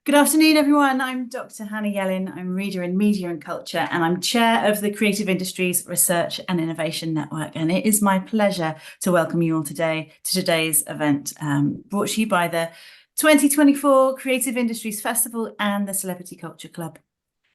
Good afternoon, everyone. I'm Dr. Hannah Yellin. I'm Reader in Media and Culture, and I'm Chair of the Creative Industries Research and Innovation Network. And it is my pleasure to welcome you all today to today's event, brought to you by the 2024 Creative Industries Festival and the Celebrity Culture Club.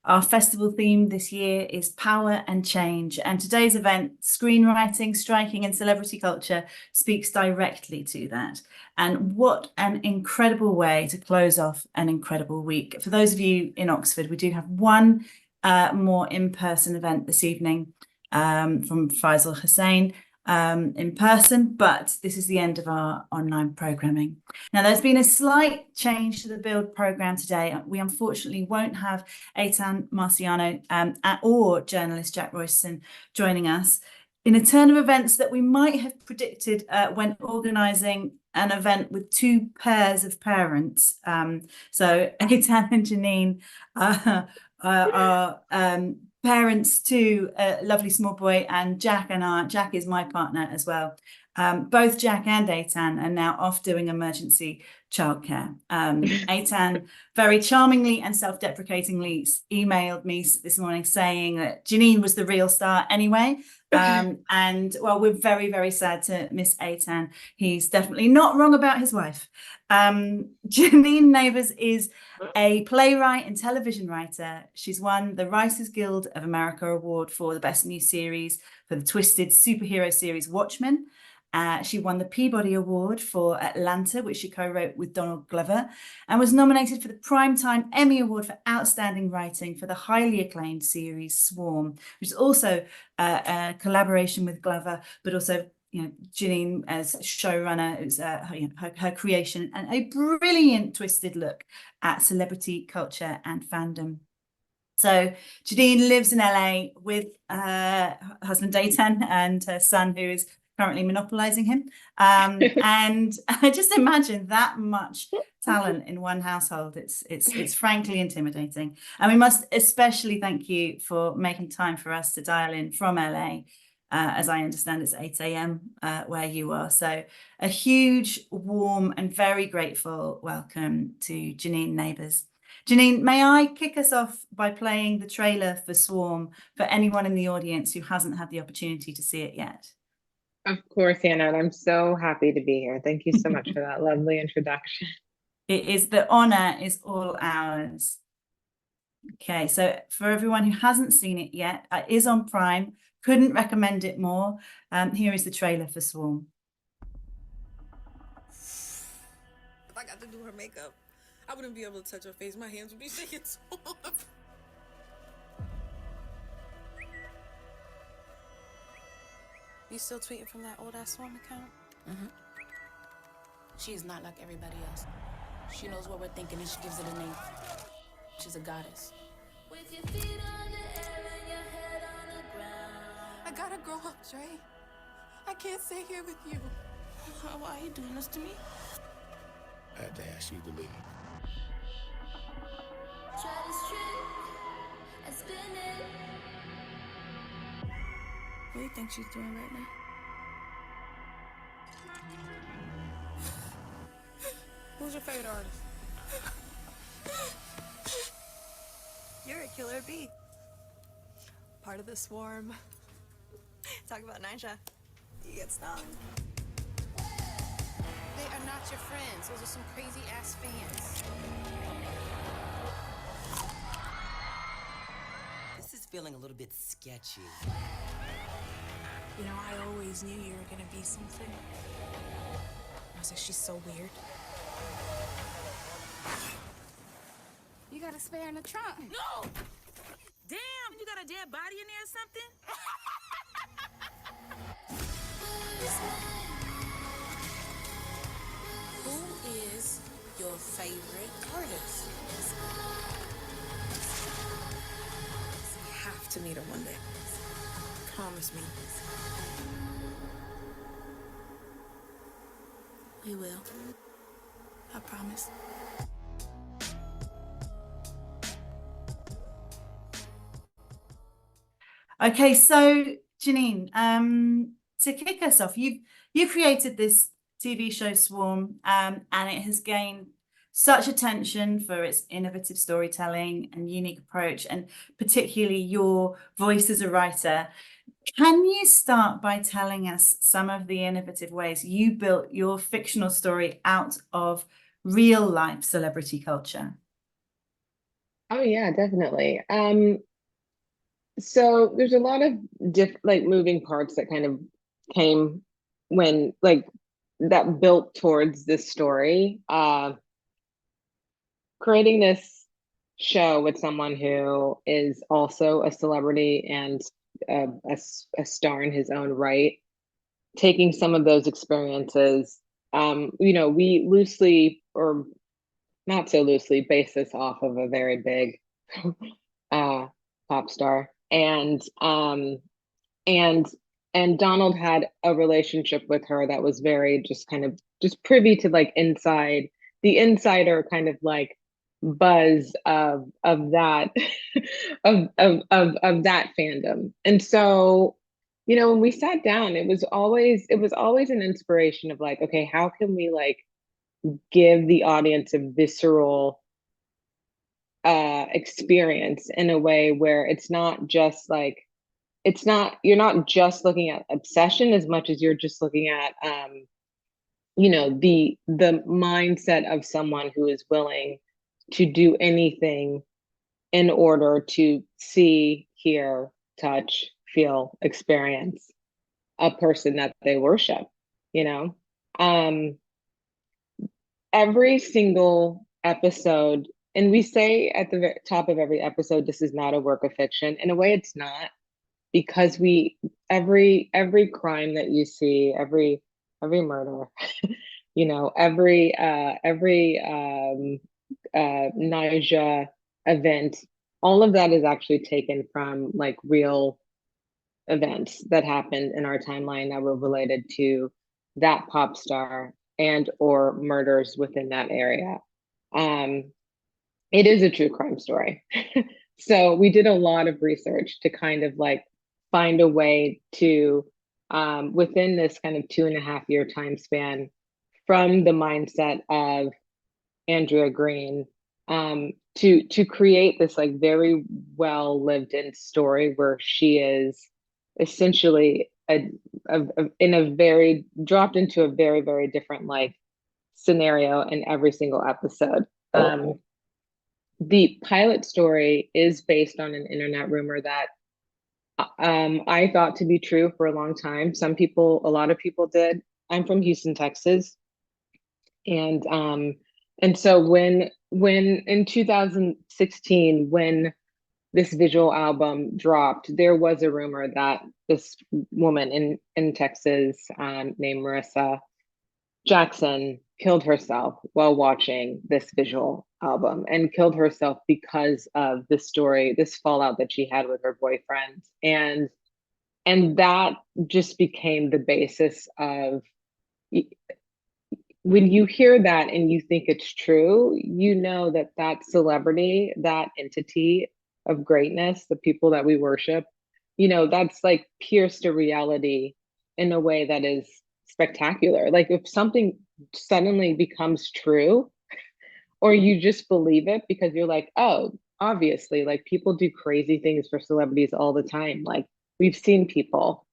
Our festival theme this year is Power and Change, and today's event, Screenwriting, Striking and Celebrity Culture, speaks directly to that. And what an incredible way to close off an incredible week. For those of you in Oxford, we do have one more in-person event this evening from Faisal Hussain in person, but this is the end of our online programming. Now, there's been a slight change to the build program today. We unfortunately won't have Etan Marciano or journalist Jack Royston joining us in a turn of events that we might have predicted when organising an event with two pairs of parents. So Etan and Janine are parents to a lovely small boy, and Jack is my partner as well. Both Jack and Etan are now off doing emergency childcare. Etan very charmingly and self-deprecatingly emailed me this morning saying that Janine was the real star anyway. And well, we're very, very sad to miss Etan. He's definitely not wrong about his wife. Janine Nabers is a playwright and television writer. She's won the Writers Guild of America Award for the Best New Series for the twisted superhero series Watchmen. She won the Peabody Award for Atlanta, which she co-wrote with Donald Glover, and was nominated for the Primetime Emmy Award for Outstanding Writing for the highly acclaimed series Swarm, which is also a collaboration with Glover, but also, you know, Janine as showrunner. It was her creation and a brilliant twisted look at celebrity culture and fandom. So Janine lives in LA with her husband Etan and her son, who is currently monopolizing him. And I just imagine that much talent in one household. It's frankly intimidating. And we must especially thank you for making time for us to dial in from LA. As I understand, it's 8 a.m. Where you are. So a huge, warm and very grateful welcome to Janine Nabers. Janine, may I kick us off by playing the trailer for Swarm for anyone in the audience who hasn't had the opportunity to see it yet? Of course, Anna, and I'm so happy to be here. Thank you so much for that lovely introduction. The honor is all ours. Okay, so for everyone who hasn't seen it yet, it is on Prime. Couldn't recommend it more. Here is the trailer for Swarm. If I got to do her makeup, I wouldn't be able to touch her face. My hands would be shaking so hard. You still tweeting from that old ass Swarm account? Mm-hmm. She is not like everybody else. She knows what we're thinking and she gives it a name. She's a goddess. With your feet on the air and your head on the ground. I gotta grow up, Trey. I can't stay here with you. Why are you doing this to me? I had to ask you to leave. Try this trick and spin it. What do you think she's doing right now? Who's your favorite artist? You're a killer bee. Part of the swarm. Talk about Nisha. You get stung. They are not your friends. Those are some crazy ass fans. This is feeling a little bit sketchy. You know, I always knew you were gonna be something. I was like, she's so weird. You got a spare in the trunk. No! Damn, you got a dead body in there or something? Who is your favorite artist? You have to meet her one day. Promise me. We will. I promise. Okay, so Janine, to kick us off, you created this TV show Swarm, and it has gained such attention for its innovative storytelling and unique approach, and particularly your voice as a writer. Can you start by telling us some of the innovative ways you built your fictional story out of real life celebrity culture? Oh yeah, definitely. So there's a lot of moving parts that kind of came when that built towards this story. Creating this show with someone who is also a celebrity and a star in his own right, taking some of those experiences, we loosely or not so loosely base this off of a very big pop star, and Donald had a relationship with her that was very just privy to the insider kind of buzz of that of that fandom. And so, when we sat down, it was always an inspiration of okay, how can we give the audience a visceral experience in a way where it's not just you're not just looking at obsession as much as you're just looking at the mindset of someone who is willing to do anything in order to see, hear, touch, feel, experience a person that they worship. Every single episode, and we say at the top of every episode, this is not a work of fiction. In a way, it's not, because every crime that you see, every murder, every Naija event, all of that is actually taken from real events that happened in our timeline that were related to that pop star and or murders within that area. It is a true crime story. So we did a lot of research to kind of find a way to, within this kind of 2.5-year time span, from the mindset of Andrea Green, to create this very well lived in story where she is essentially dropped into a very, very different scenario in every single episode. The pilot story is based on an internet rumor that I thought to be true for a long time. A lot of people did. I'm from Houston, Texas. And so when in 2016, when this visual album dropped, there was a rumor that this woman in Texas, named Marissa Jackson, killed herself while watching this visual album, and killed herself because of this story, this fallout that she had with her boyfriend. And that just became the basis of, when you hear that and you think it's true, that celebrity, that entity of greatness, the people that we worship, that's pierced a reality in a way that is spectacular. If something suddenly becomes true, or you just believe it because you're oh, obviously, people do crazy things for celebrities all the time. We've seen people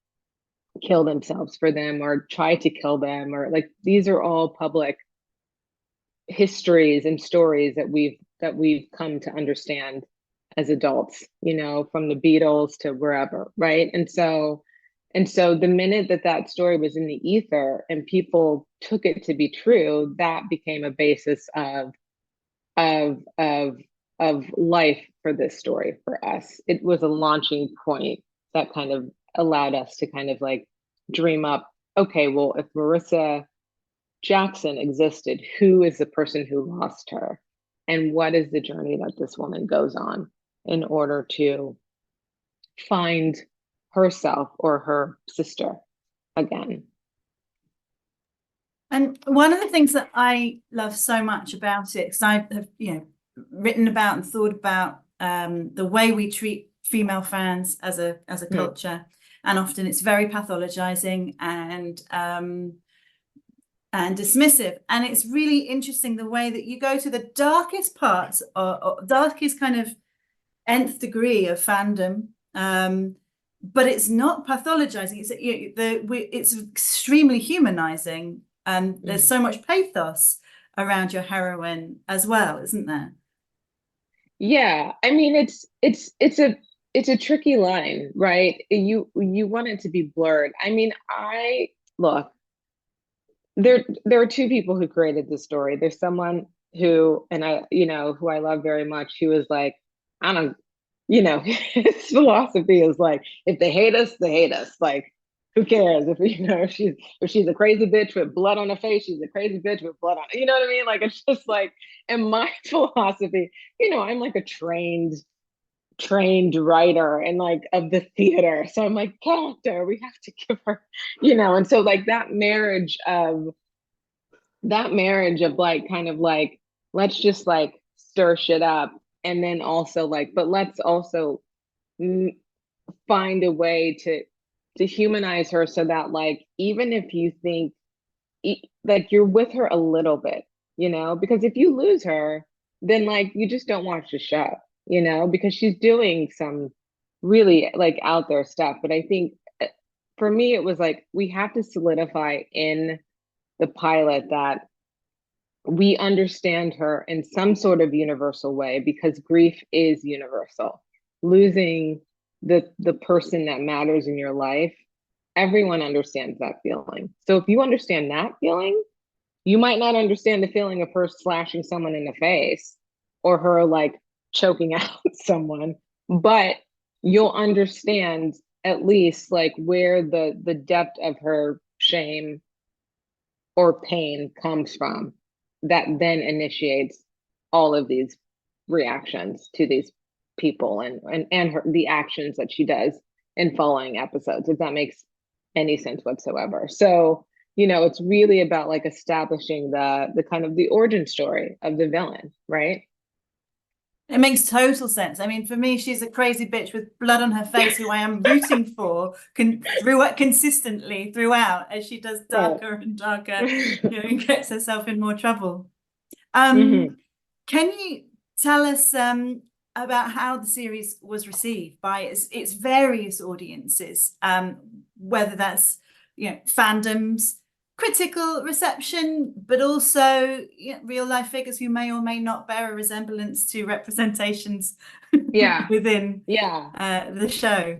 kill themselves for them or try to kill them, or these are all public histories and stories that we've come to understand as adults, from the Beatles to wherever, right? And so the minute that story was in the ether and people took it to be true, that became a basis of life for this story for us. It was a launching point that kind of allowed us to kind of dream up, okay, well, if Marissa Jackson existed, who is the person who lost her? And what is the journey that this woman goes on in order to find herself or her sister again? And one of the things that I love so much about it, because I have, written about and thought about the way we treat female fans as a culture, and often it's very pathologizing, and and dismissive. And it's really interesting the way that you go to the darkest parts or darkest kind of nth degree of fandom, but it's not pathologizing. It's extremely humanizing, and there's so much pathos around your heroine as well, isn't there? Yeah, I mean, it's a tricky line, right? You want it to be blurred. I mean, look, there are two people who created this story. There's someone who, and who I love very much, who was like, I don't, his philosophy is like, if they hate us, they hate us. Like, who cares? If she's a crazy bitch with blood on her face, she's a crazy bitch with blood on her. You know what I mean? Like, it's just like, and my philosophy, I'm like a trained writer and like of the theater. So I'm like, character, we have to give her, and so like that marriage of like kind of like, let's just like stir shit up. And then also like, but let's also find a way to humanize her so that like, even if you think like you're with her a little bit, because if you lose her, then like you just don't watch the show, because she's doing some really like out there stuff. But I think for me, it was like, we have to solidify in the pilot that we understand her in some sort of universal way, because grief is universal. Losing the person that matters in your life, everyone understands that feeling. So if you understand that feeling, you might not understand the feeling of her slashing someone in the face or her like choking out someone, but you'll understand at least like where the depth of her shame or pain comes from, that then initiates all of these reactions to these people and the actions that she does in following episodes, if that makes any sense whatsoever. So, it's really about like establishing the kind of the origin story of the villain, right? It makes total sense. I mean, for me, she's a crazy bitch with blood on her face who I am rooting for consistently throughout as she does darker and darker, and gets herself in more trouble. Can you tell us about how the series was received by its various audiences, whether that's fandoms, critical reception, but also real life figures who may or may not bear a resemblance to representations within the show?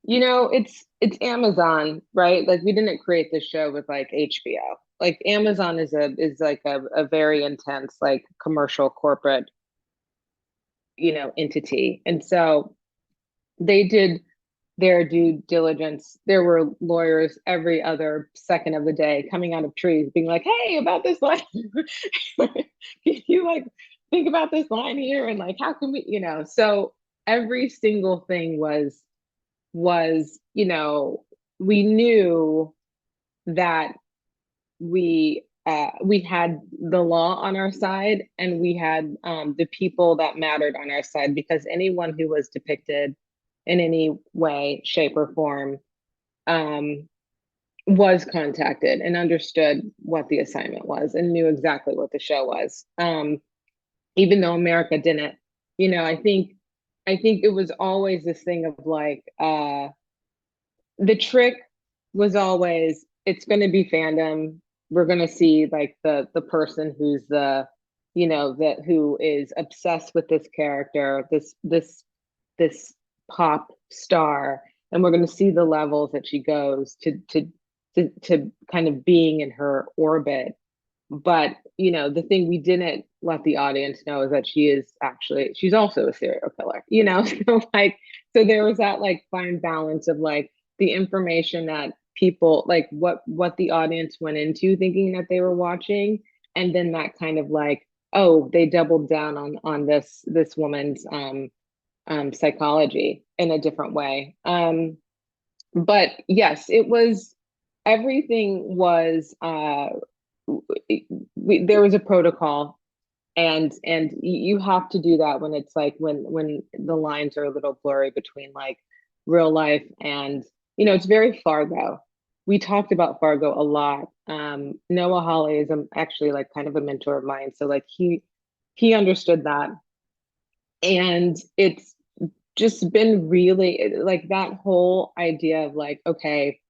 It's Amazon, right? Like, we didn't create this show with like HBO. Like, Amazon is like a very intense like commercial corporate entity, and so they did their due diligence. There were lawyers every other second of the day coming out of trees being like, hey, about this line, can you like think about this line here, and like how can we, so every single thing was we knew that we had the law on our side, and we had the people that mattered on our side, because anyone who was depicted in any way, shape, or form was contacted and understood what the assignment was and knew exactly what the show was. Even though America didn't, I think it was always this thing of like, the trick was always, it's going to be fandom. We're going to see like the person who's who is obsessed with this character, this pop star, and we're going to see the levels that she goes to kind of being in her orbit. But the thing we didn't let the audience know is that she's also a serial killer, so there was that like fine balance of like the information that people like what the audience went into thinking that they were watching, and then that kind of like, oh, they doubled down on this woman's psychology in a different way. But yes, everything was there was a protocol, and you have to do that when it's like when the lines are a little blurry between like real life and it's very Fargo. We talked about Fargo a lot Noah Hawley is actually like kind of a mentor of mine. So like he understood that. And it's just been really like that whole idea of like, okay,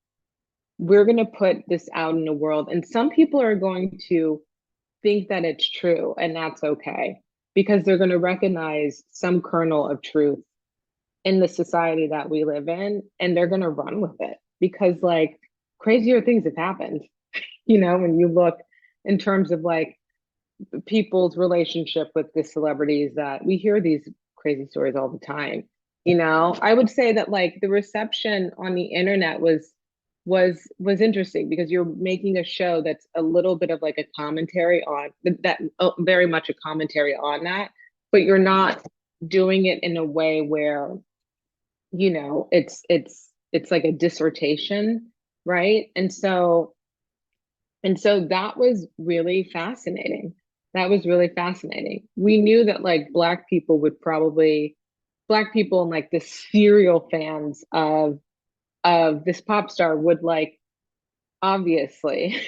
we're going to put this out in the world, and some people are going to think that it's true, and that's okay, because they're going to recognize some kernel of truth in the society that we live in, and they're going to run with it because like crazier things have happened, when you look in terms of like people's relationship with the celebrities, that we hear these crazy stories all the time. I would say that like the reception on the internet was interesting, because you're making a show that's a little bit of like a commentary on that, very much a commentary on that, but you're not doing it in a way where it's like a dissertation, right? And so that was really fascinating. That was really fascinating. We knew that like Black people and like the serial fans of this pop star would like obviously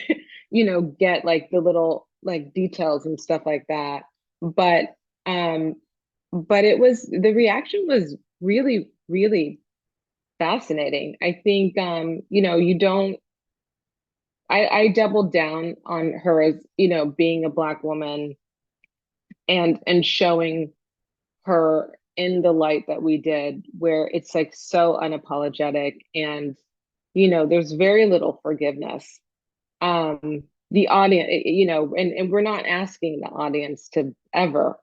get like the little like details and stuff like that. But it was, the reaction was really, really fascinating. I think you don't I doubled down on her as, being a Black woman and showing her in the light that we did, where it's like so unapologetic, and there's very little forgiveness. The audience, and we're not asking the audience to ever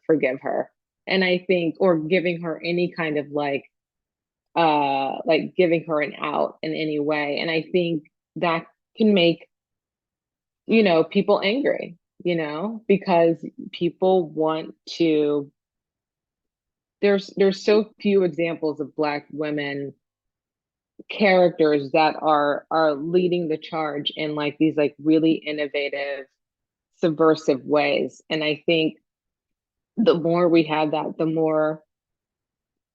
forgive her. And I think, or giving her any kind of like giving her an out in any way. And I think that can make people angry, because people want to, there's so few examples of Black women characters that are leading the charge in like these like really innovative, subversive ways. And I think the more we have that, the more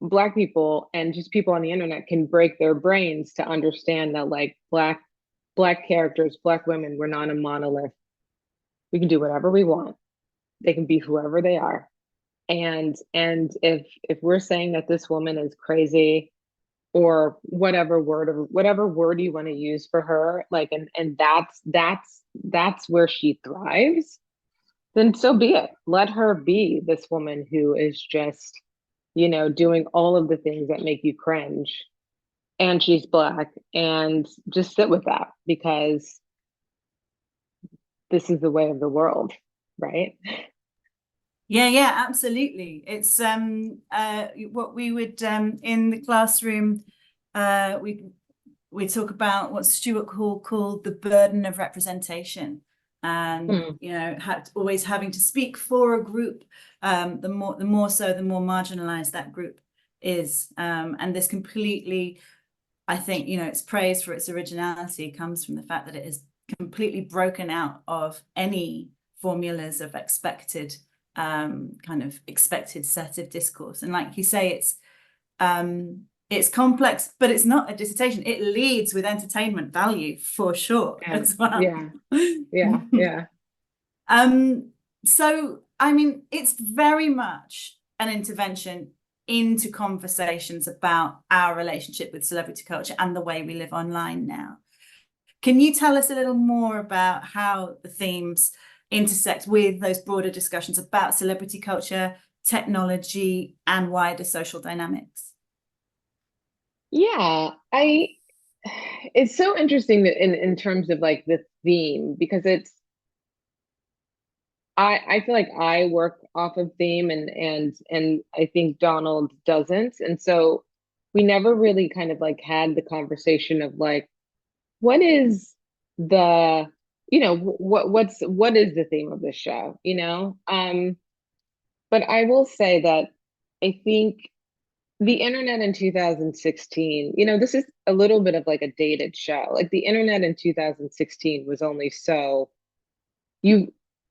Black people and just people on the internet can break their brains to understand that like Black characters, Black women, we're not a monolith. We can do whatever we want. They can be whoever they are. And if we're saying that this woman is crazy, or whatever word you want to use for her, like, and that's where she thrives, then so be it. Let her be this woman who is just, doing all of the things that make you cringe, and she's Black, and just sit with that, because this is the way of the world, right? Yeah, absolutely. It's what we would in the classroom, we talk about what Stuart Hall called the burden of representation, and always having to speak for a group. The more marginalized that group is, and this completely, I think, its praise for its originality comes from the fact that it is completely broken out of any formulas of expected set of discourse. And like you say, it's complex, but it's not a dissertation. It leads with entertainment value for sure as well. Yeah. So I mean, it's very much an intervention into conversations about our relationship with celebrity culture and the way we live online now. Can you tell us a little more about how the themes intersect with those broader discussions about celebrity culture, technology, and wider social dynamics? Yeah, it's so interesting that in terms of like the theme, because I feel like I work off of theme, and I think Donald doesn't. And so we never really kind of like had the conversation of like, what is the, what is the theme of this show, but I will say that I think the internet in 2016, this is a little bit of like a dated show. Like the internet in 2016 was only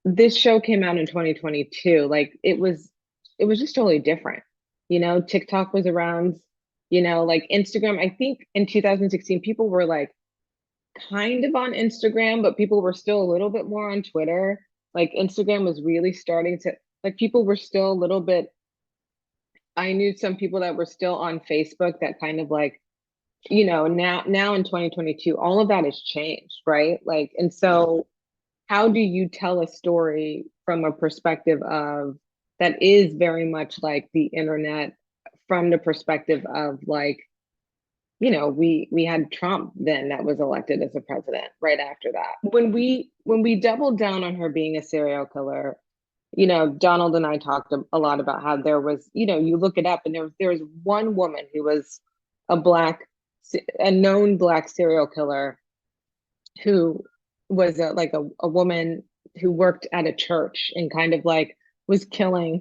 this show came out in 2022. Like it was just totally different. TikTok was around, like Instagram. I think in 2016, people were like kind of on Instagram, but people were still a little bit more on Twitter. Like Instagram was really starting to, like people were still a little bit, I knew some people that were still on Facebook that kind of like, you know, now in 2022, all of that has changed, right? Like, and so how do you tell a story from a perspective of that is very much like the internet, from the perspective of like, you know, we had Trump then that was elected as a president right after that. When we doubled down on her being a serial killer, you know, Donald and I talked a lot about how there was, you know, you look it up and there was one woman who was a known Black serial killer who was a woman who worked at a church and kind of like was killing,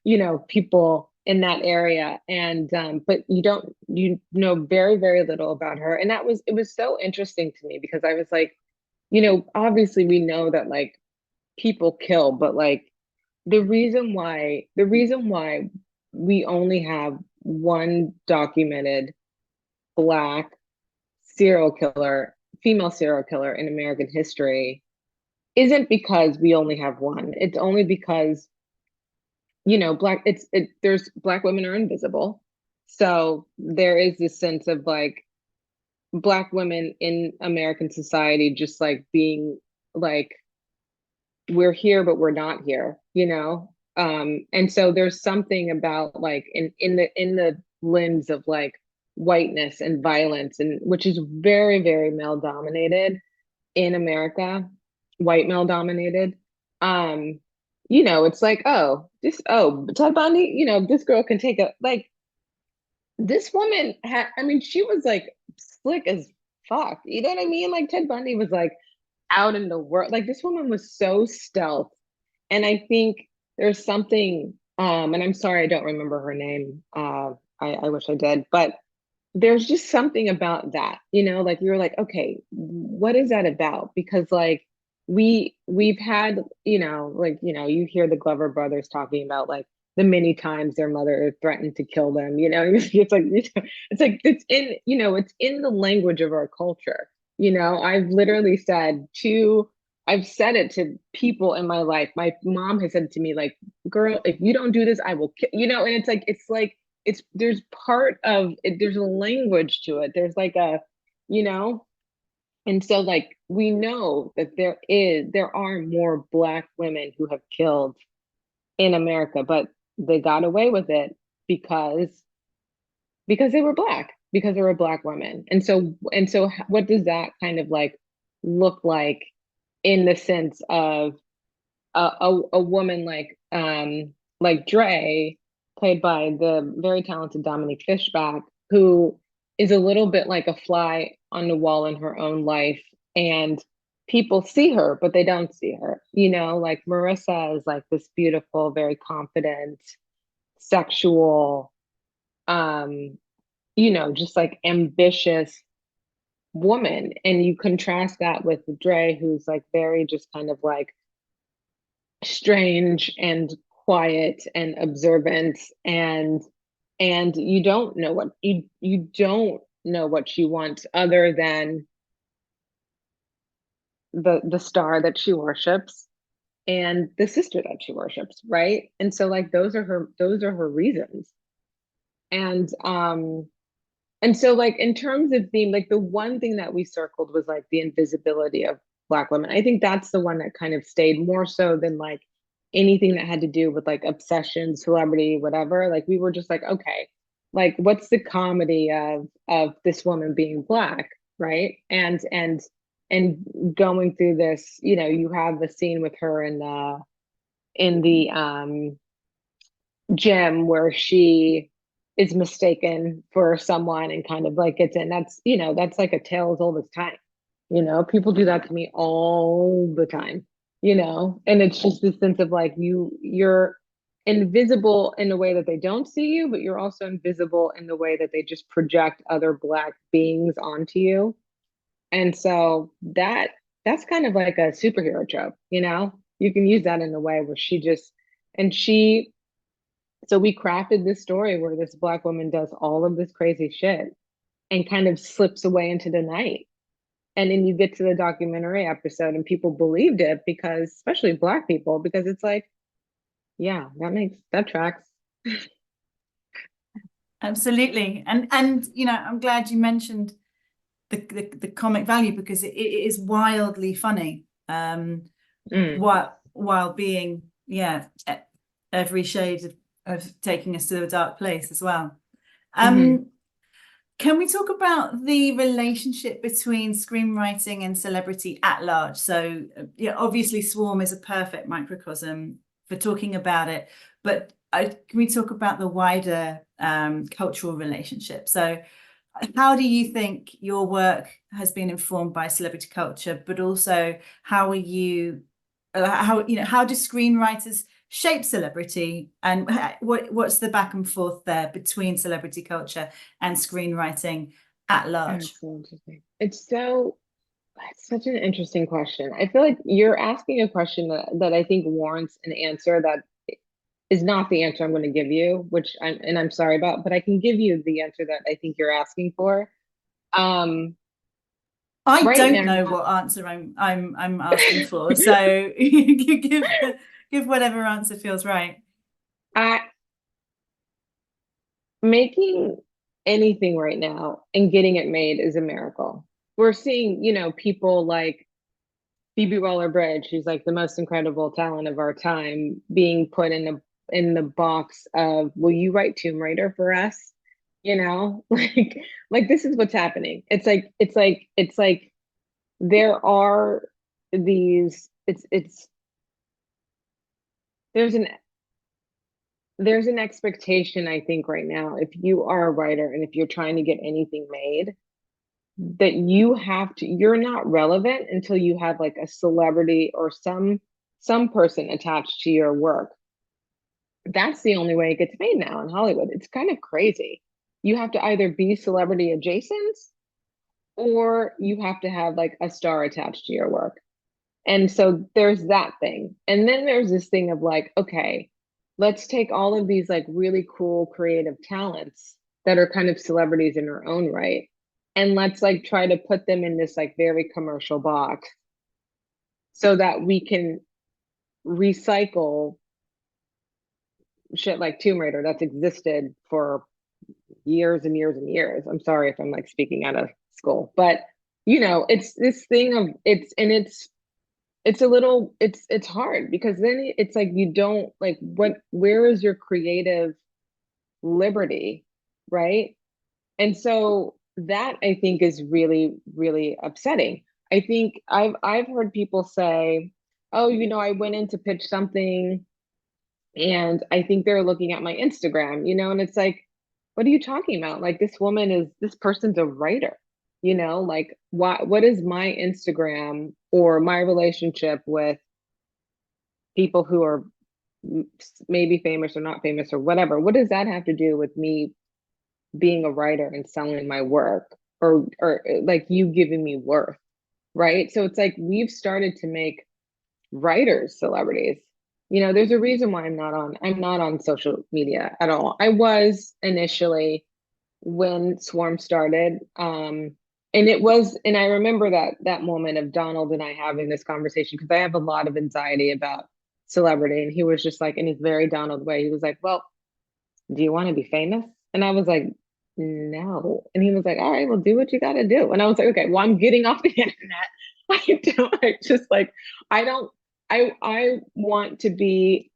you know, people in that area. And but you know very, very little about her. And it was so interesting to me because I was like, you know, obviously we know that like people kill, but like the reason why we only have one documented Black serial killer, female serial killer in American history isn't because we only have one. It's only because, you know, there's Black women are invisible. So there is this sense of like Black women in American society just like being like, we're here, but we're not here, you know? And so there's something about like in the lens of like whiteness and violence, and which is very, very male dominated in America, white male dominated. You know, it's like, Ted Bundy, you know, this girl can take a like this woman had, I mean, she was like slick as fuck. You know what I mean? Like Ted Bundy was like out in the world. Like this woman was so stealth. And I think there's something, and I'm sorry I don't remember her name. I wish I did, but there's just something about that, you know, like you're like, okay, what is that about? Because like we've had, you know, like, you know, you hear the Glover brothers talking about like the many times their mother threatened to kill them, you know, it's like, it's in, you know, it's in the language of our culture. You know, I've said it to people in my life. My mom has said to me, like, girl, if you don't do this, I will kill, you know, and there's part of it, there's a language to it. There's like a, you know, and so like we know that there are more Black women who have killed in America, but they got away with it because they were Black, because they were Black women. And so what does that kind of like look like in the sense of a woman like Dre, played by the very talented Dominique Fishback, who is a little bit like a fly on the wall in her own life, and people see her but they don't see her, you know, like Marissa is like this beautiful, very confident, sexual, you know, just like ambitious woman, and you contrast that with Dre, who's like very just kind of like strange and quiet and observant, and you don't know what you don't know what she wants other than the star that she worships and the sister that she worships, right? And so like those are her reasons. And so like in terms of theme, like the one thing that we circled was like the invisibility of Black women. I think that's the one that kind of stayed more so than like anything that had to do with like obsession, celebrity, whatever. Like we were just like, okay, like what's the comedy of this woman being Black, right? And going through this, you know, you have the scene with her in the gym where she is mistaken for someone and kind of like gets in. That's, you know, that's like a tale as old as time. You know, people do that to me all the time, you know, and it's just this sense of like you're invisible in a way that they don't see you, but you're also invisible in the way that they just project other Black beings onto you. And so that's kind of like a superhero trope, you know, you can use that in a way where so we crafted this story where this Black woman does all of this crazy shit and kind of slips away into the night. And then you get to the documentary episode and people believed it because, especially Black people, because it's like, yeah, that tracks. Absolutely. And you know, I'm glad you mentioned the comic value, because it is wildly funny. While being, yeah, every shade of taking us to a dark place as well. Can we talk about the relationship between screenwriting and celebrity at large? So, yeah, obviously Swarm is a perfect microcosm for talking about it, but can we talk about the wider cultural relationship? So how do you think your work has been informed by celebrity culture, but also how do screenwriters shape celebrity, and what's the back and forth there between celebrity culture and screenwriting at large? That's so interesting. It's such an interesting question. I feel like you're asking a question that I think warrants an answer that is not the answer I'm going to give you, I'm sorry about, but I can give you the answer that I think you're asking for. I right don't now, know what answer I'm asking for, so give whatever answer feels right. Making anything right now and getting it made is a miracle. We're seeing, people like Phoebe Waller-Bridge, who's like the most incredible talent of our time, being put in the box of, will you write Tomb Raider for us? Like this is what's happening. It's like there are these, there's an expectation, I think, right now, if you are a writer and if you're trying to get anything made, that you're not relevant until you have like a celebrity or some person attached to your work. That's the only way it gets made now in Hollywood. It's kind of crazy. You have to either be celebrity adjacent or you have to have like a star attached to your work. And so there's that thing. And then there's this thing of like, okay, let's take all of these like really cool creative talents that are kind of celebrities in their own right, and let's like try to put them in this like very commercial box so that we can recycle shit like Tomb Raider that's existed for years and years and years. I'm sorry if I'm like speaking out of school, but it's this thing of it's a little, it's hard because then it's like, you don't like, where is your creative liberty, right? And so that I think is really, really upsetting. I think I've heard people say, oh, I went in to pitch something and I think they're looking at my Instagram, and it's like, what are you talking about? Like, this person's a writer, like what is my Instagram or my relationship with people who are maybe famous or not famous or whatever? What does that have to do with me being a writer and selling my work or like you giving me worth, right? So it's like we've started to make writers celebrities. There's a reason why I'm not on social media at all. I was initially when Swarm started. And I remember that moment of Donald and I having this conversation because I have a lot of anxiety about celebrity. And he was just like, in his very Donald way, he was like, well, do you want to be famous? And I was like, no. And he was like, all right, well, do what you got to do. And I was like, okay, well, I'm getting off the internet. I want to be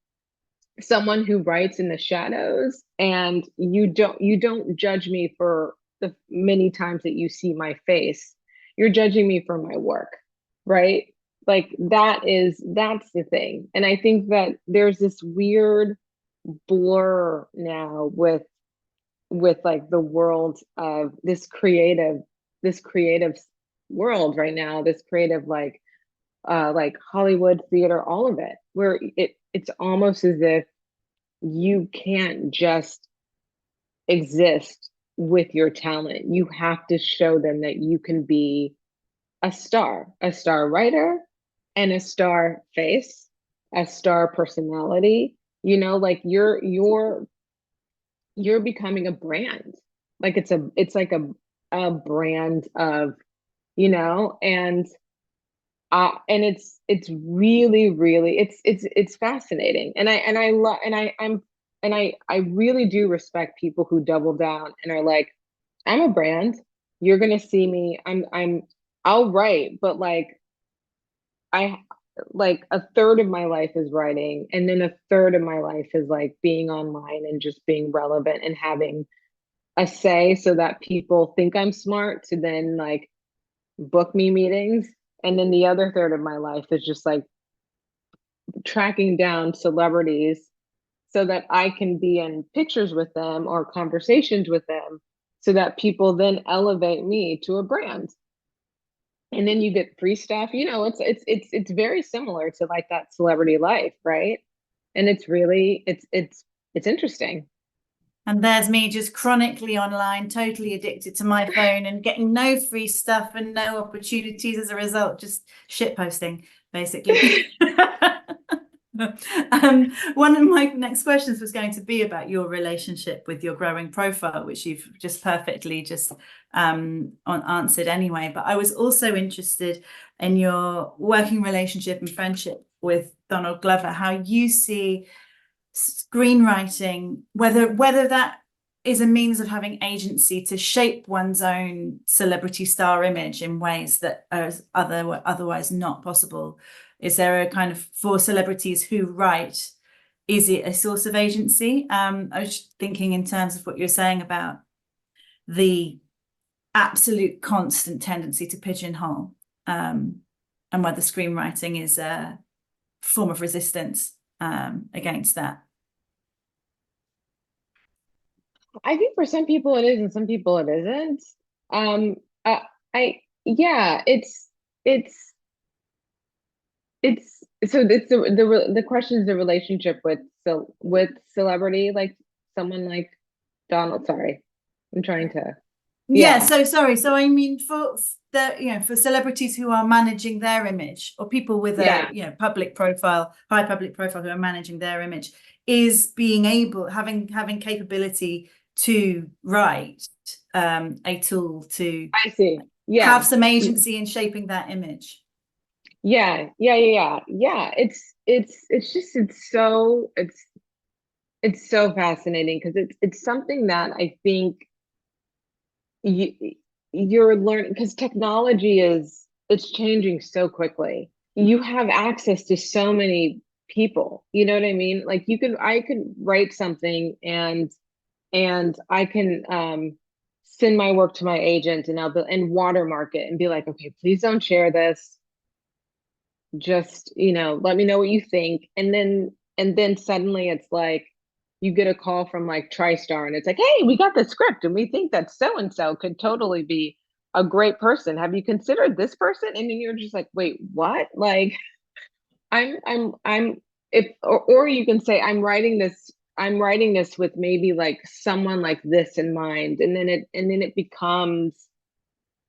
someone who writes in the shadows, and you don't judge me for the many times that you see my face. You're judging me for my work, right? Like that's the thing. And I think that there's this weird blur now with like the world of this creative world right now, this creative like Hollywood theater, all of it, where it's almost as if you can't just exist with your talent. You have to show them that you can be a star writer and a star face, a star personality, like you're becoming a brand. Like it's like a brand of you know, and it's really, really, it's fascinating. And I love, I really do respect people who double down and are like, I'm a brand. You're gonna see me. I'll write, but like I like a third of my life is writing, and then a third of my life is like being online and just being relevant and having a say so that people think I'm smart to then like book me meetings. And then the other third of my life is just like tracking down celebrities so that I can be in pictures with them or conversations with them so that people then elevate me to a brand. And then you get free stuff. You know, it's very similar to like that celebrity life, right? And it's really it's interesting. And there's me just chronically online, totally addicted to my phone and getting no free stuff and no opportunities as a result, just shit posting, basically. One of my next questions was going to be about your relationship with your growing profile, which you've just perfectly just answered anyway. But I was also interested in your working relationship and friendship with Donald Glover, how you see screenwriting, whether that is a means of having agency to shape one's own celebrity star image in ways that are otherwise not possible. Is there a kind of, for celebrities who write, is it a source of agency? I was thinking in terms of what you're saying about the absolute constant tendency to pigeonhole, and whether screenwriting is a form of resistance against that. I think for some people it is, and some people it isn't. Yeah, the question is the relationship with celebrity, like someone like Donald. Sorry, I'm trying to. Yeah. So sorry. So I mean, for for celebrities who are managing their image, or people with a public profile, high public profile, who are managing their image, is being able, having capability to write a tool to I see. have some agency in shaping that image. Yeah. It's so fascinating because it's something that I think you're learning, because technology it's changing so quickly. You have access to so many people, you know what I mean? Like I could write something and I can send my work to my agent and watermark it and be like, okay, please don't share this. Just, let me know what you think. And then suddenly it's like you get a call from like TriStar and it's like, hey, we got the script and we think that so-and-so could totally be a great person. Have you considered this person? And then you're just like, wait, what? Like or you can say, I'm writing this with maybe like someone like this in mind. And then it becomes,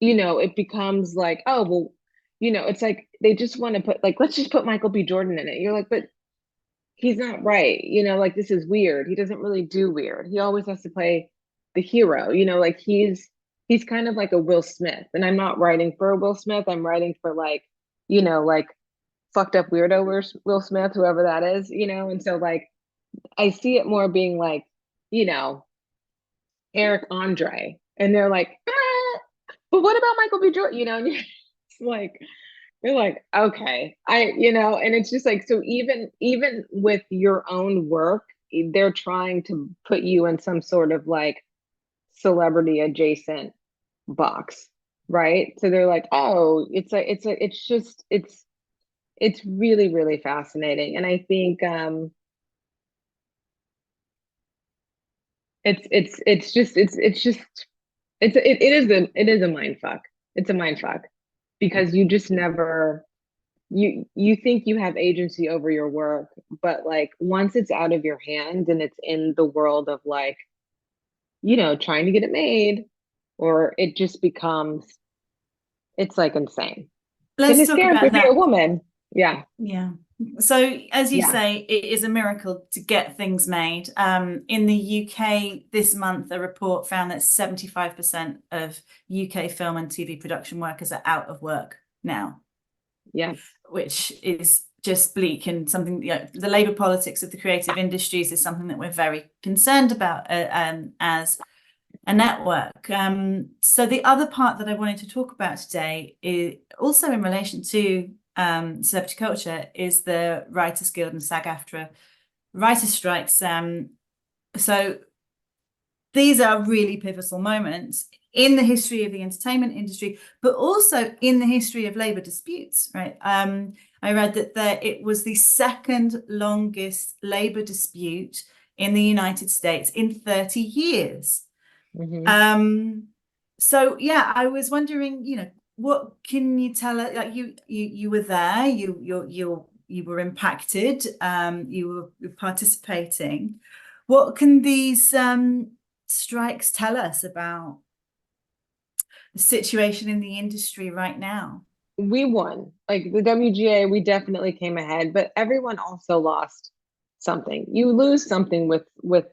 it becomes like, oh, well, it's like they just want to put, like, let's just put Michael B. Jordan in it. You're like, but he's not right. Like, this is weird. He doesn't really do weird. He always has to play the hero, like he's kind of like a Will Smith. And I'm not writing for a Will Smith. I'm writing for like, like fucked up weirdo Will Smith, whoever that is, and so like I see it more being like, Eric Andre, and they're like, but what about Michael B. Jordan? And you're like, okay, and it's just like, so even with your own work, they're trying to put you in some sort of like celebrity adjacent box, right? So they're like, oh, it's really, really fascinating. And I think it is a mind fuck. It's a mind fuck because you just never, you think you have agency over your work, but like once it's out of your hand and it's in the world of like, trying to get it made, or it just becomes, it's like insane. Let's talk about be that. a woman. Yeah. Yeah. So, as you Yeah. say, it is a miracle to get things made. In the UK this month, a report found that 75% of UK film and TV production workers are out of work now. Yes. Which is just bleak, and something, the labour politics of the creative industries is something that we're very concerned about as a network. So the other part that I wanted to talk about today is also in relation to celebrity culture is the Writers Guild and SAG-AFTRA writer strikes. So these are really pivotal moments in the history of the entertainment industry, but also in the history of labour disputes, right? I read that it was the second longest labour dispute in the United States in 30 years. So yeah, I was wondering, what can you tell us? Like you were there, you were impacted, you were participating. What can these strikes tell us about the situation in the industry right now? We won. Like the WGA, we definitely came ahead, but everyone also lost something. You lose something with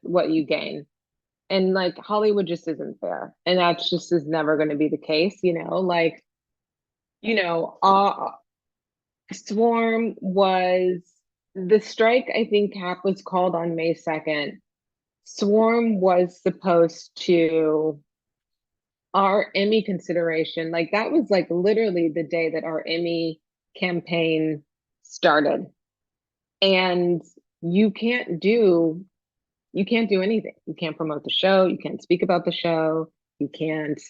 what you gain. And like Hollywood just isn't fair. And that just is never going to be the case, like, Swarm was the strike, I think CAP was called on May 2nd. Swarm was supposed to, our Emmy consideration, like that was like literally the day that our Emmy campaign started. And you can't do anything. You can't promote the show, you can't speak about the show, you can't,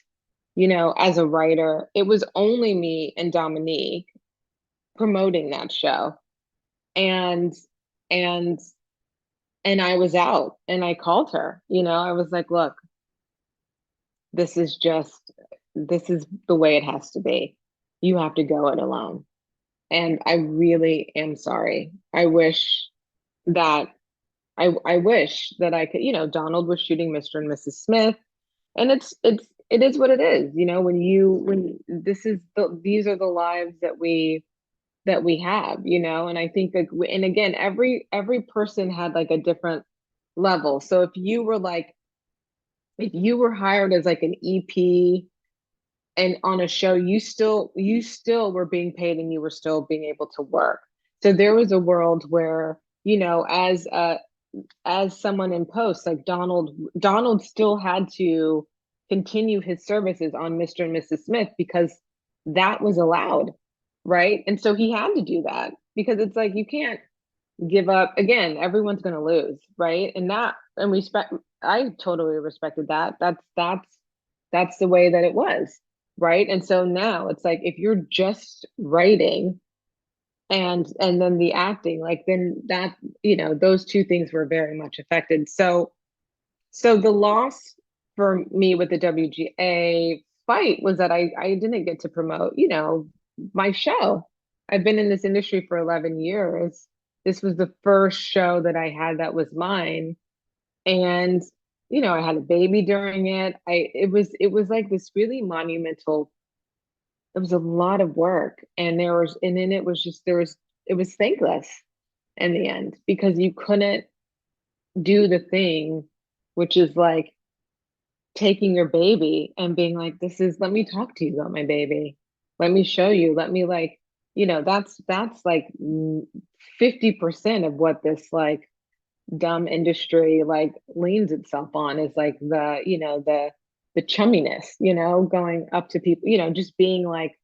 as a writer, it was only me and Dominique promoting that show. And I was out and I called her, I was like, look, this is the way it has to be. You have to go it alone. And I really am sorry. I wish that I wish that I could, Donald was shooting Mr. and Mrs. Smith, and it is what it is, when these are the lives that we have, and I think like, and again, every person had like a different level. So if you were hired as like an EP and on a show, you still were being paid and you were still being able to work. So there was a world where, as someone in post, like Donald still had to continue his services on Mr. and Mrs. Smith because that was allowed, right? And so he had to do that because it's like you can't give up. Again, everyone's going to lose, right? And respect, I totally respected that. That's the way that it was, right? And so now it's like if you're just writing and then the acting, like then that, those two things were very much affected. So the loss for me with the WGA fight was that I didn't get to promote, my show. I've been in this industry for 11 years. This was the first show that I had that was mine. And, I had a baby during it. It was like this really monumental, it was a lot of work. And it was thankless in the end because you couldn't do the thing, which is like taking your baby and being like, let me talk to you about my baby. Let me show you, let me like, that's like 50% of what this like dumb industry like leans itself on is like the chumminess, going up to people, just being like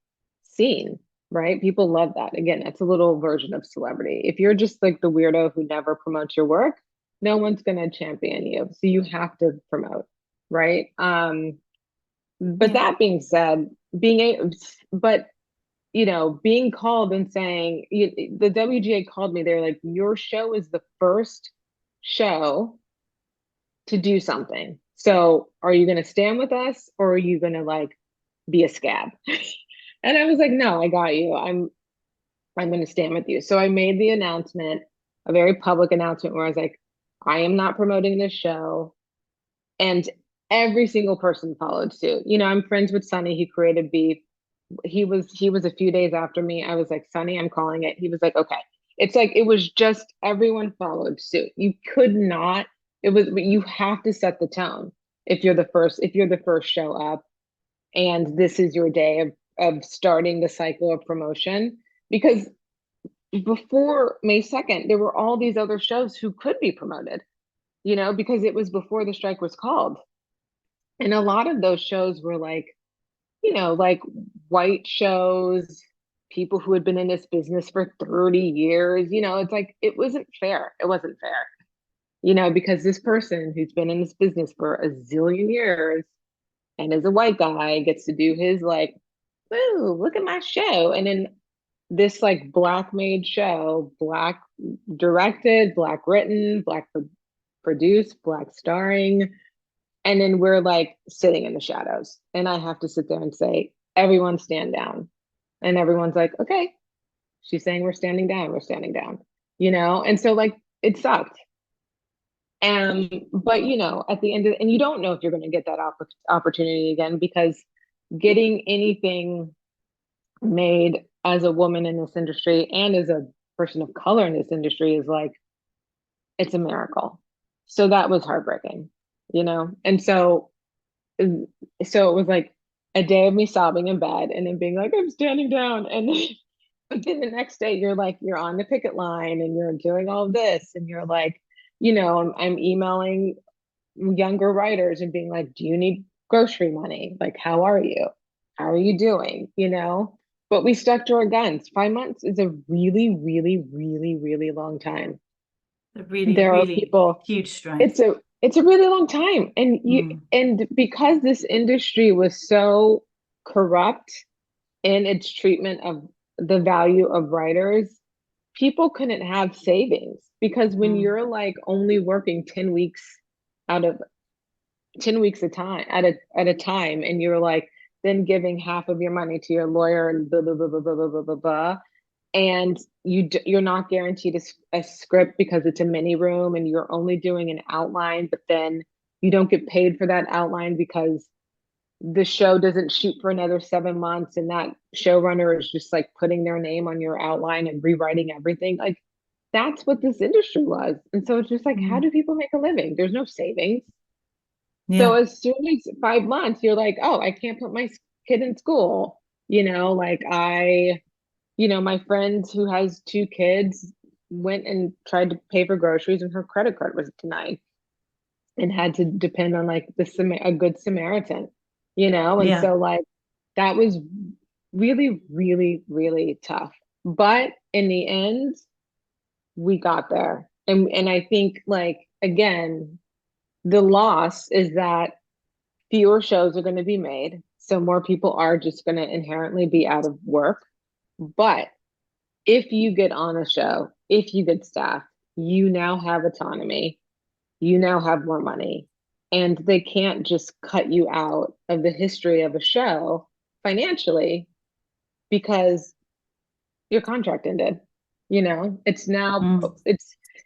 seen, right? People love that. Again, that's a little version of celebrity. If you're just like the weirdo who never promotes your work, no one's going to champion you. So you have to promote, right? But that being said, being called and saying, the WGA called me, they're like, your show is the first show to do something. So are you going to stand with us or are you going to like be a scab? And I was like, no, I got you. I'm going to stand with you. So I made the announcement, a very public announcement where I was like, I am not promoting this show. And every single person followed suit. I'm friends with Sonny. He created Beef. He was a few days after me. I was like, Sonny, I'm calling it. He was like, okay. It's like it was just everyone followed suit. You could not, it was, but you have to set the tone if you're the first show up and this is your day of starting the cycle of promotion. Because before May 2nd, there were all these other shows who could be promoted, because it was before the strike was called. And a lot of those shows were like, like white shows, people who had been in this business for 30 years, it's like, it wasn't fair. It wasn't fair, because this person who's been in this business for a zillion years and is a white guy gets to do his like, woo, look at my show. And then this like black made show, black directed, black written, black produced, black starring. And then we're like sitting in the shadows. And I have to sit there and say, everyone stand down. And everyone's like, okay, she's saying we're standing down, And so like it sucked. But at the end of and you don't know if you're going to get that opportunity again, because getting anything made as a woman in this industry and as a person of color in this industry is like, it's a miracle. So that was heartbreaking, And so it was like a day of me sobbing in bed and then being like, I'm standing down. And then, but then the next day you're like, you're on the picket line and you're doing all of this. And you're like, I'm emailing younger writers and being like, do you need grocery money? Like, how are you? How are you doing? But we stuck to our guns. 5 months is a really, really, really, really long time. A really, There are really people, huge strength. it's a really long time. And and because this industry was so corrupt in its treatment of the value of writers, people couldn't have savings, because when you're like only working 10 weeks out of 10 weeks a time at a time, and you're like then giving half of your money to your lawyer and blah blah blah blah blah blah blah blah, blah and you're not guaranteed a script because it's a mini room and you're only doing an outline, but then you don't get paid for that outline because the show doesn't shoot for another 7 months, and that showrunner is just like putting their name on your outline and rewriting everything. Like, that's what this industry was. And so it's just like, how do people make a living? There's no savings. So as soon as 5 months, you're like, oh, I can't put my kid in school. Like my friend who has 2 kids went and tried to pay for groceries and her credit card was denied and had to depend on like a good Samaritan, And so like, that was really, really, really tough. But in the end, we got there. And I think like, again, the loss is that fewer shows are going to be made. So more people are just going to inherently be out of work. But if you get on a show, if you get staff, you now have autonomy, you now have more money, and they can't just cut you out of the history of a show financially because your contract ended. It's now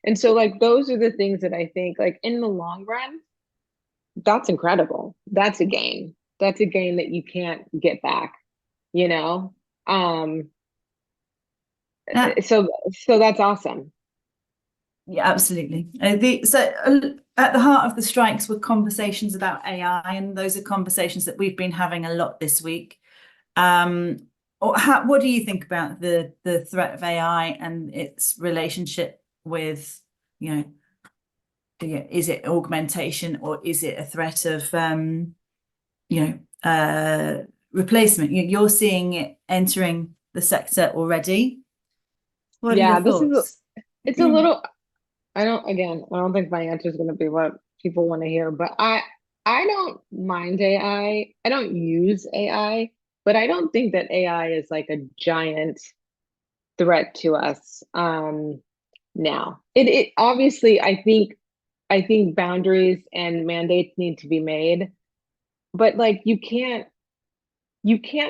and so like, those are the things that I think like in the long run, that's incredible. That's a gain that you can't get back, so that's awesome. Yeah, absolutely. At the heart of the strikes were conversations about AI, and those are conversations that we've been having a lot this week. What do you think about the threat of AI and its relationship with, is it augmentation or is it a threat of, replacement? You're seeing it entering the sector already. What are your thoughts? It's a little, I don't think my answer is going to be what people want to hear, but I don't mind AI. I don't use AI, but I don't think that AI is like a giant threat to us now. It obviously, I think boundaries and mandates need to be made, but like you can't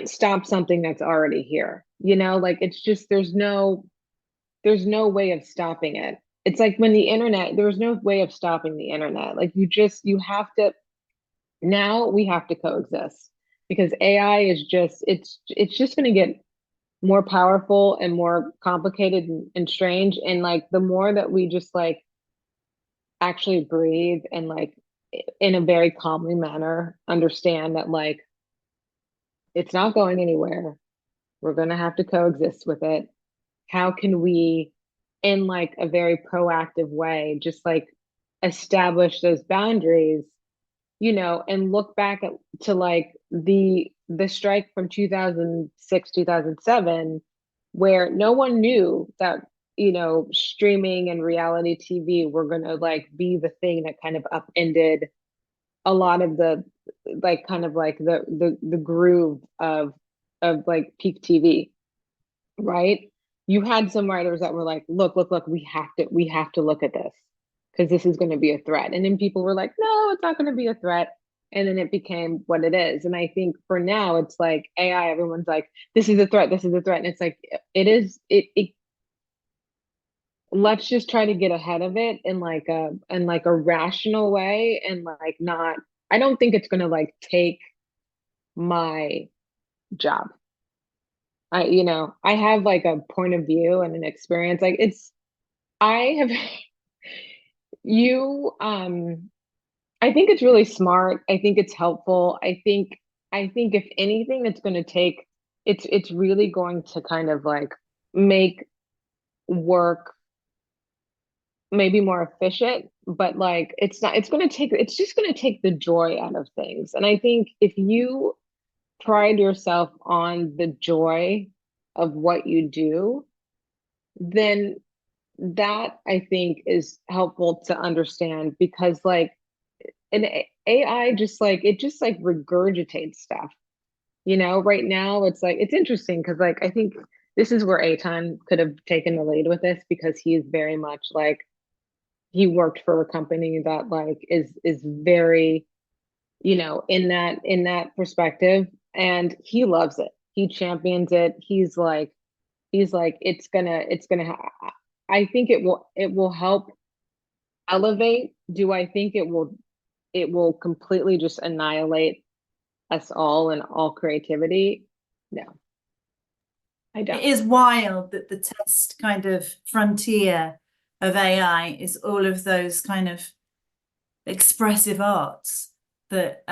stop something that's already here. Like, it's just there's no way of stopping it. It's like when the internet, there was no way of stopping the internet. Like, you have to, now we have to coexist, because AI is just, it's just going to get more powerful and more complicated and strange. And like the more that we just like actually breathe and like in a very calmly manner understand that like it's not going anywhere. We're going to have to coexist with it. How can we, in like a very proactive way, just like establish those boundaries, you know, and look back to like the strike from 2006, 2007, where no one knew that, you know, streaming and reality TV were going to like be the thing that kind of upended a lot of the like kind of like the groove of like peak TV, right? You had some writers that were like, look, we have to look at this because this is going to be a threat. And then people were like, no, it's not going to be a threat. And then it became what it is. And I think for now, it's like AI, everyone's like, this is a threat, this is a threat. And it's like, let's just try to get ahead of it in like a rational way and like not, I don't think it's going to like take my job. You know, I have like a point of view and an experience. Like I have you I think it's really smart. I think it's helpful. I think if anything it's going to take it's really going to kind of like make work maybe more efficient, but like it's just going to take the joy out of things. And I think if you pride yourself on the joy of what you do, then that I think is helpful to understand because like an AI just like it just like regurgitates stuff. You know, right now it's like it's interesting because like I think this is where Etan could have taken the lead with this because he's very much like he worked for a company that like is very, you know, in that perspective, and he loves it. He champions it. He's like I think it will help elevate. Do I think it will completely just annihilate us all and all creativity? No, I don't. It is wild that the test kind of frontier of AI is all of those kind of expressive arts that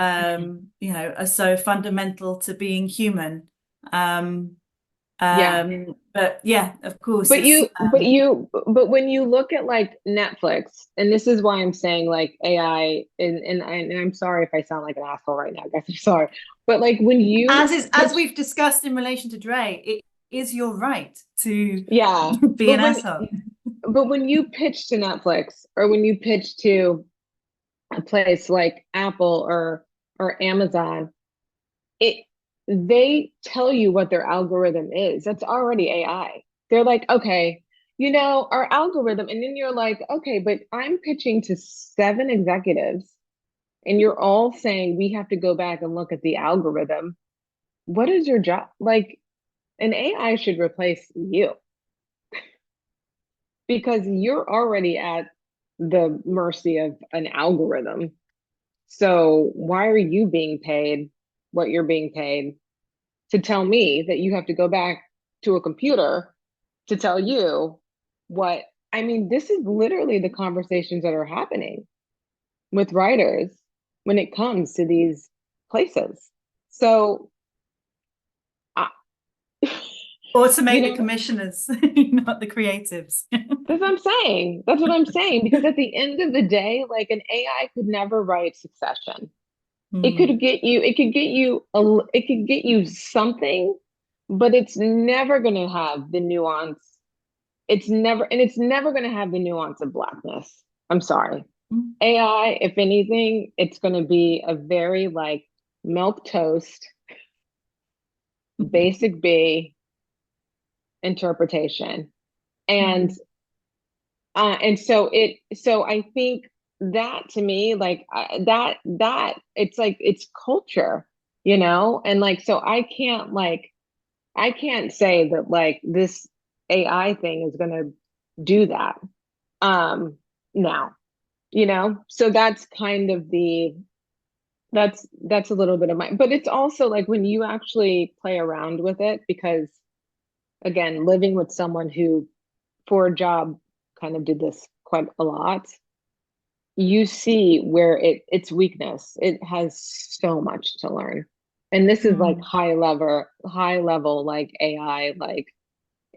you know are so fundamental to being human. Yeah. But yeah, of course, But when you look at like Netflix, and this is why I'm saying like AI, and I'm sorry if I sound like an asshole right now, guys. I'm sorry, but like when you as we've discussed in relation to Dre, it is your right to yeah, be an asshole. but when you pitch to Netflix or when you pitch to a place like Apple or Amazon, they tell you what their algorithm is. That's already AI. They're like, okay, you know, our algorithm, and then you're like, okay, but I'm pitching to 7 executives, and you're all saying we have to go back and look at the algorithm. What is your job? Like, an AI should replace you because you're already at the mercy of an algorithm. So why are you being paid what you're being paid to tell me that you have to go back to a computer to tell you what? I mean, this is literally the conversations that are happening with writers when it comes to these places. So, Automate you the know, commissioners, not the creatives. that's what I'm saying. That's what I'm saying. Because at the end of the day, like an AI could never write Succession. It could get you, it could get you something, but it's never going to have the nuance. It's never going to have the nuance of Blackness. I'm sorry. AI, if anything, it's going to be a very like milk toast, basic B interpretation. And so I think that to me, like that it's like it's culture, you know? And like, so I can't say that like this AI thing is going to do that. Now, you know, so that's kind of that's a little bit of my, but it's also like when you actually play around with it, because again, living with someone who for a job kind of did this quite a lot, you see where its weakness. It has so much to learn. And this is like high level, like AI, like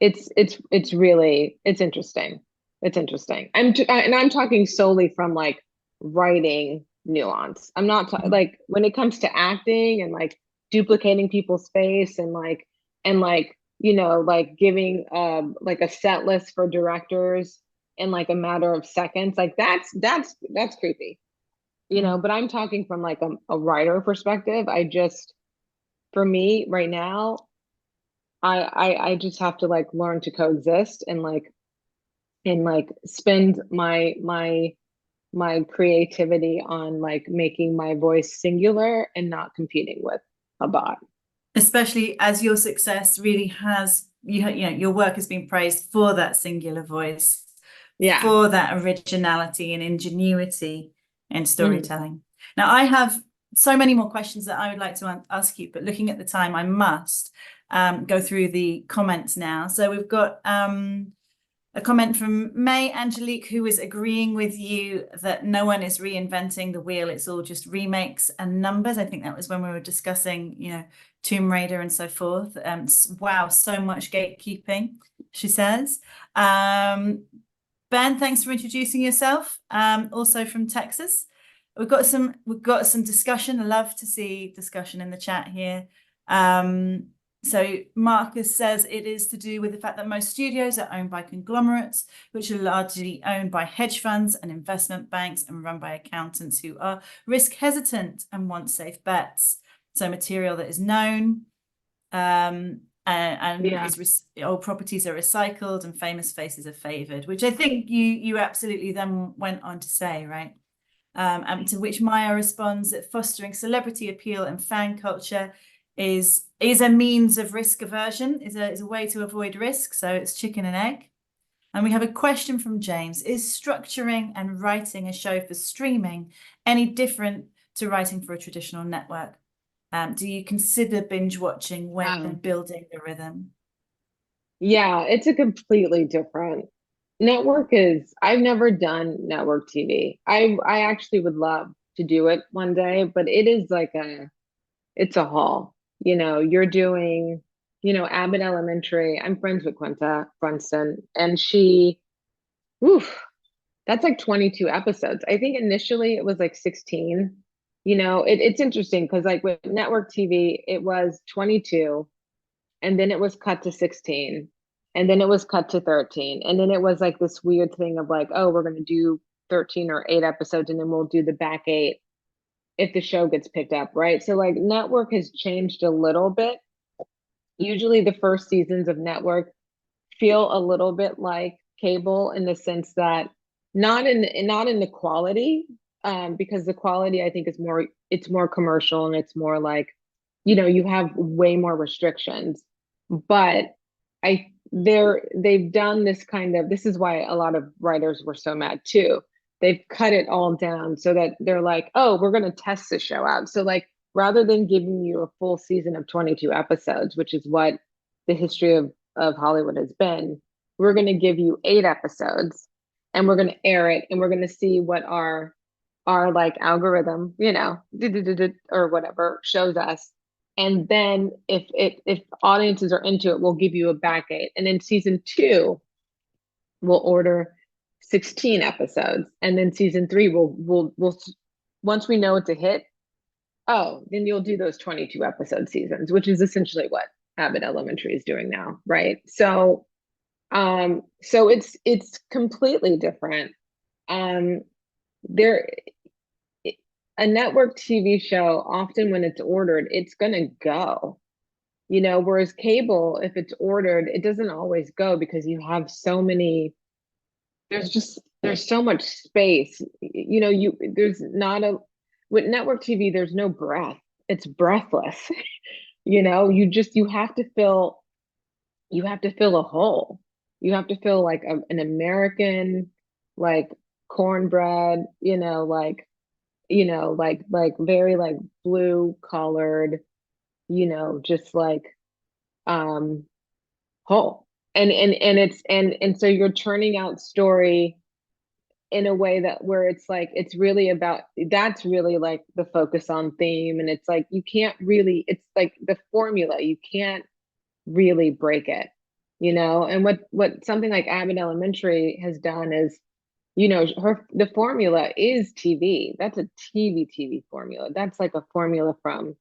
it's really, it's interesting. It's interesting. And I'm talking solely from like writing nuance. I'm not like when it comes to acting and like duplicating people's face and like, you know, like giving like a set list for directors in like a matter of seconds, like that's creepy, you know. But I'm talking from like a writer perspective. For me right now, I just have to like learn to coexist and like spend my creativity on like making my voice singular and not competing with a bot. Especially as your success really has, you know, your work has been praised for that singular voice, for that originality and ingenuity in storytelling. Now, I have so many more questions that I would like to ask you, but looking at the time, I must go through the comments now. So we've got a comment from May Angelique, who is agreeing with you that no one is reinventing the wheel. It's all just remakes and numbers. I think that was when we were discussing, you know, Tomb Raider and so forth. Wow, so much gatekeeping, she says. Ben, thanks for introducing yourself. Also from Texas. We've got some discussion. I love to see discussion in the chat here. So Marcus says it is to do with the fact that most studios are owned by conglomerates, which are largely owned by hedge funds and investment banks and run by accountants who are risk hesitant and want safe bets. So material that is known old properties are recycled and famous faces are favored, which I think you absolutely then went on to say, right? And to which Maya responds that fostering celebrity appeal and fan culture is a means of risk aversion, is a way to avoid risk. So it's chicken and egg. And we have a question from James. Is structuring and writing a show for streaming any different to writing for a traditional network? Do you consider binge watching when building the rhythm? Yeah, it's a completely different I've never done network TV. I actually would love to do it one day, but it is like it's a haul. You know, you're doing, you know, Abbott Elementary. I'm friends with Quinta Brunston, and that's like 22 episodes. I think initially it was like 16. You know, it's interesting because like with network TV, it was 22, and then it was cut to 16, and then it was cut to 13, and then it was like this weird thing of like, oh, we're going to do 13 or 8 episodes, and then we'll do the back 8 if the show gets picked up, right? So like network has changed a little bit. Usually the first seasons of network feel a little bit like cable in the sense that not in the quality, because the quality I think is it's more commercial and it's more like, you know, you have way more restrictions. But they've done this this is why a lot of writers were so mad too. They've cut it all down so that they're like, oh, we're going to test the show out. So like, rather than giving you a full season of 22 episodes, which is what the history of Hollywood has been, we're going to give you 8 episodes and we're going to air it and we're going to see what our like algorithm, you know, or whatever shows us. And then if audiences are into it, we'll give you a back 8. And then season 2, we'll order 16 episodes. And then season 3, we'll once we know it's a hit, then you'll do those 22 episode seasons, which is essentially what Abbott Elementary is doing now, right? So so it's completely different. A network TV show, often when it's ordered, it's gonna go, you know, whereas cable, if it's ordered, it doesn't always go because you have so many, there's so much space, you know, with network TV, there's no breath. It's breathless. You know, you have to fill a hole. You have to fill like an American, like cornbread, you know, like very like blue collared, you know, just like whole. And so you're turning out story in a way that where it's like, it's really about, that's really like the focus on theme. And it's like, you can't really, it's like the formula, you can't really break it, you know? And what something like Abbott Elementary has done is, you know, the formula is TV. That's a TV formula. That's like a formula from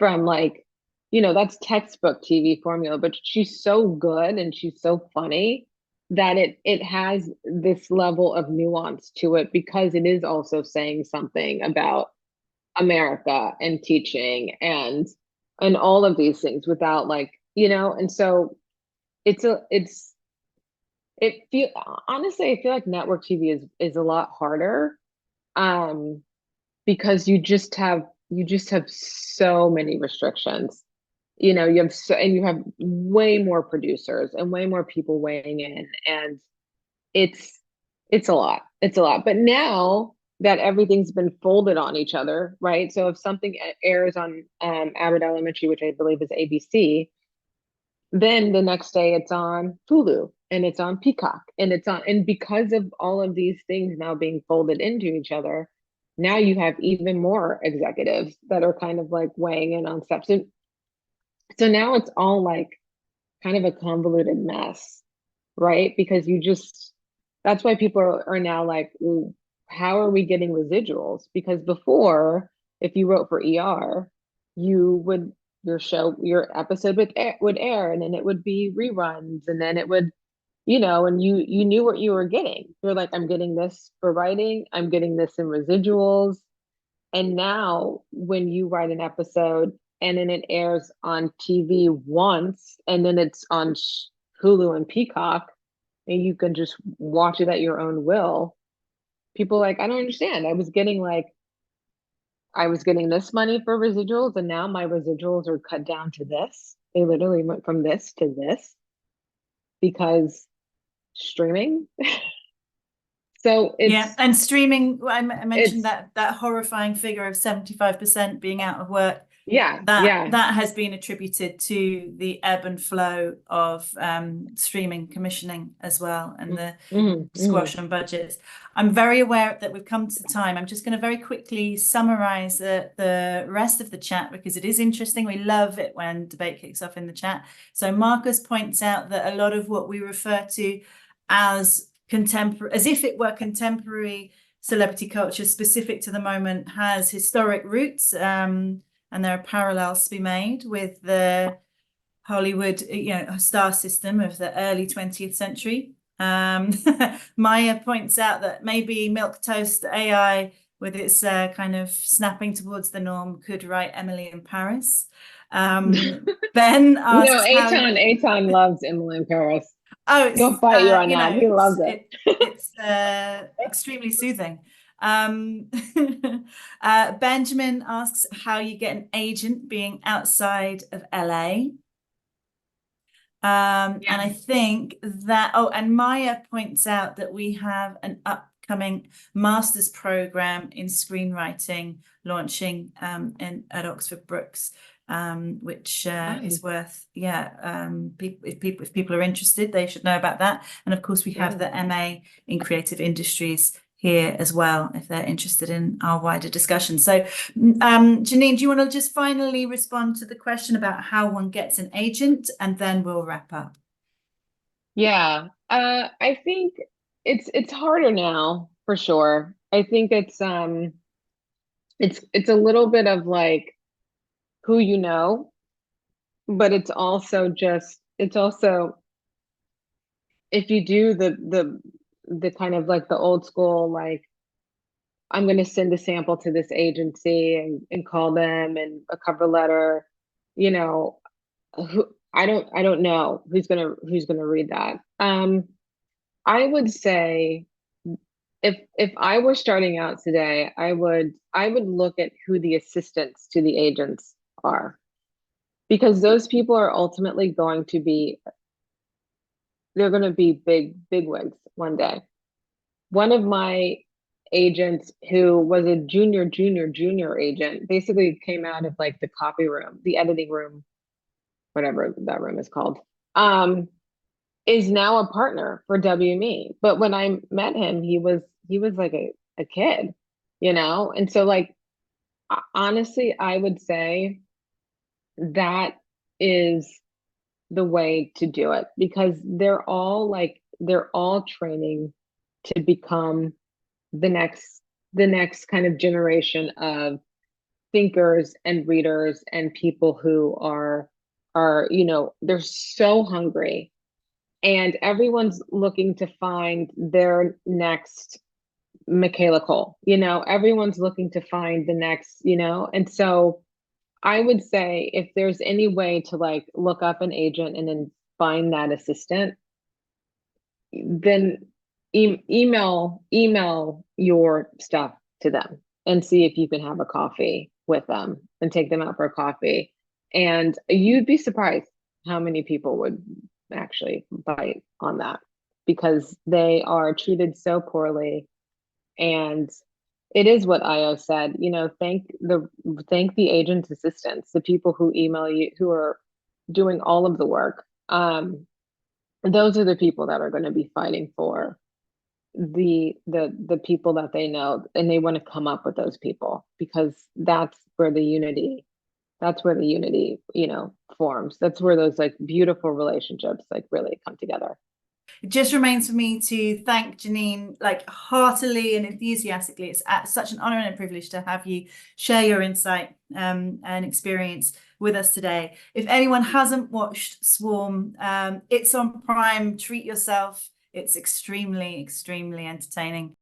like, you know, that's textbook TV formula, but she's so good and she's so funny that it has this level of nuance to it, because it is also saying something about America and teaching and all of these things without, like, you know. And so honestly, I feel like network TV is a lot harder, because you just have so many restrictions. You know, you have way more producers and way more people weighing in, and it's a lot. It's a lot. But now that everything's been folded on each other, right? So if something airs on Abbott Elementary, which I believe is ABC, then the next day it's on Hulu and it's on Peacock and because of all of these things now being folded into each other, now you have even more executives that are kind of like weighing in on stuff. So now it's all like kind of a convoluted mess, right? Because that's why people are now like, well, how are we getting residuals? Because before, if you wrote for ER, your episode would air, and then it would be reruns, and then it would, you know, and you knew what you were getting. You're like, I'm getting this for writing, I'm getting this in residuals. And now when you write an episode and then it airs on TV once, and then it's on Hulu and Peacock, and you can just watch it at your own will, people are like, I don't understand. I was getting this money for residuals, and now my residuals are cut down to this. They literally went from this to this because streaming. So yeah, and streaming, I mentioned that horrifying figure of 75% being out of work. Yeah, that has been attributed to the ebb and flow of streaming commissioning as well, and the squash on budgets. I'm very aware that we've come to time. I'm just going to very quickly summarize the rest of the chat, because it is interesting. We love it when debate kicks off in the chat. So Marcus points out that a lot of what we refer to as contemporary, as if it were contemporary celebrity culture specific to the moment, has historic roots, and there are parallels to be made with the Hollywood, you know, star system of the early 20th century. Maya points out that maybe Milquetoast AI, with its kind of snapping towards the norm, could write Emily in Paris. Ben asks, no, Etan loves Emily in Paris. Oh, he'll fight you on that. He loves it. It's extremely soothing. Benjamin asks how you get an agent being outside of LA. And I think that, and Maya points out that we have an upcoming master's program in screenwriting launching at Oxford Brookes, which is worth, if people are interested, they should know about that. And of course, we have the MA in Creative Industries here as well, if they're interested in our wider discussion. So Janine, do you want to just finally respond to the question about how one gets an agent, and then we'll wrap up? Yeah, I think it's harder now, for sure. I think it's a little bit of like who you know, but it's also if you do the kind of like the old school, like, I'm going to send a sample to this agency and call them and a cover letter, you know, I don't know who's gonna read that. I would say if I were starting out today, I would look at who the assistants to the agents are, because those people are ultimately going to be bigwigs one day. One of my agents, who was a junior agent, basically came out of like the copy room, the editing room, whatever that room is called, is now a partner for WME. But when I met him, he was like a kid, you know? And so like honestly, I would say that is the way to do it, because they're all training to become the next kind of generation of thinkers and readers and people who are they're so hungry, and everyone's looking to find their next Michaela Cole, everyone's looking to find the next, and so I would say if there's any way to like look up an agent and then find that assistant, then email your stuff to them and see if you can have a coffee with them and take them out for a coffee. And you'd be surprised how many people would actually bite on that, because they are treated so poorly. And it is what Io said, thank the agent's assistants, the people who email you, who are doing all of the work. Those are the people that are going to be fighting for the people that they know, and they want to come up with those people, because that's where the unity forms. That's where those like beautiful relationships like really come together. It just remains for me to thank Janine like heartily and enthusiastically. It's such an honor and a privilege to have you share your insight and experience with us today. If anyone hasn't watched Swarm, it's on Prime. Treat yourself. It's extremely, extremely entertaining.